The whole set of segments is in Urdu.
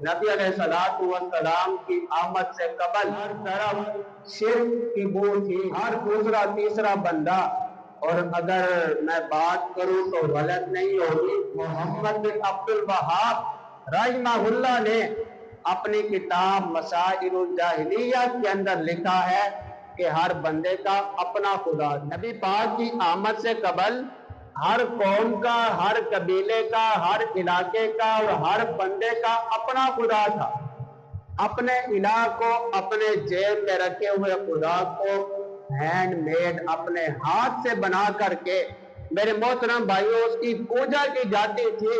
نبی علیہ السلام کی آمد سے قبل ہر طرف شرک کی بو تھی، ہر دوسرا تیسرا بندہ، اور اگر میں بات کروں تو غلط نہیں ہوگی، محمد بن عبد الوہاب رحمہ اللہ نے اپنی کتاب مسائل الجاہلیہ کے اندر لکھا ہے کہ ہر بندے کا اپنا خدا ہے۔ نبی پاک کی آمد سے قبل ہر قوم کا، ہر قبیلے کا، ہر علاقے کا اور ہر بندے کا اپنا خدا تھا۔ اپنے الہ کو، اپنے جیب میں رکھے ہوئے خدا کو ہینڈ میڈ اپنے ہاتھ سے بنا کر کے میرے محترم بھائیوں اس کی پوجا کی جاتی تھی،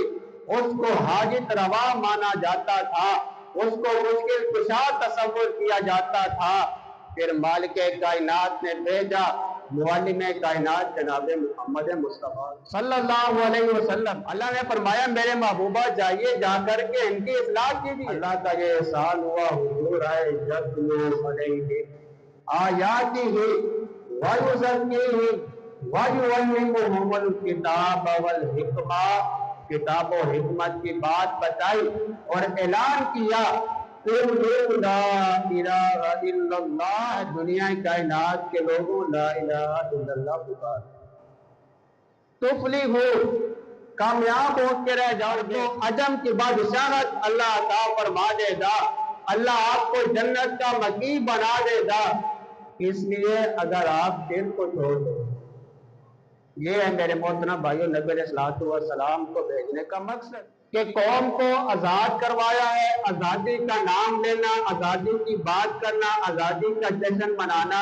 اس کو حاجت روا مانا جاتا تھا، اس کو مشکل کشا تصور کیا جاتا تھا۔ پھر مالک کائنات نے بھیجا معلم کائنات جناب محمد مصطفیٰ صلی اللہ علیہ وسلم۔ اللہ نے فرمایا میرے محبوبہ جائیے، جا کر کے ان کی اصلاح کیجیے۔ اللہ کا یہ احسان ہوا، حضور آئے یتلو علیہم آیاتہ ویزکیہم ویعلمہم الکتاب والحکمہ، کتاب و حکمت کی بات بتائی اور اعلان کیا قُلْ لا الہ الا اللہ، دنیا کائنات کے لوگوں لا الہ الا اللہ پکار تفلحوا، کامیاب ہو کے رہ جاؤ گے، عجم کی بادشاہت اللہ عطا فرما دے گا، اللہ آپ کو جنت کا مقیم بنا دے گا۔ اس لیے اگر آپ دل کو چھوڑ دو، یہ ہے میرے محترم بھائیوں نبی علیہ السلام کو بھیجنے کا مقصد کہ قوم کو آزاد کروایا ہے۔ آزادی کا نام لینا، آزادی کی بات کرنا، آزادی کا جشن منانا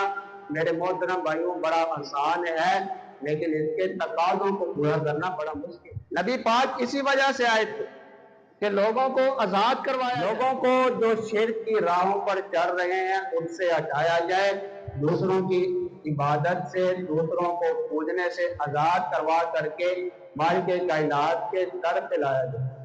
میرے محترم بھائیوں بڑا آسان ہے، لیکن اس کے تقاضوں کو پورا کرنا بڑا مشکل۔ نبی پاک اسی وجہ سے آئے تھے کہ لوگوں کو آزاد کروایا، لوگوں کو جو شرک کی راہوں پر چل رہے ہیں ان سے ہٹایا جائے، دوسروں کی عبادت سے، دوسروں کو پوجنے سے آزاد کروا کر کے مالک کائنات کے در پہ لایا جائے۔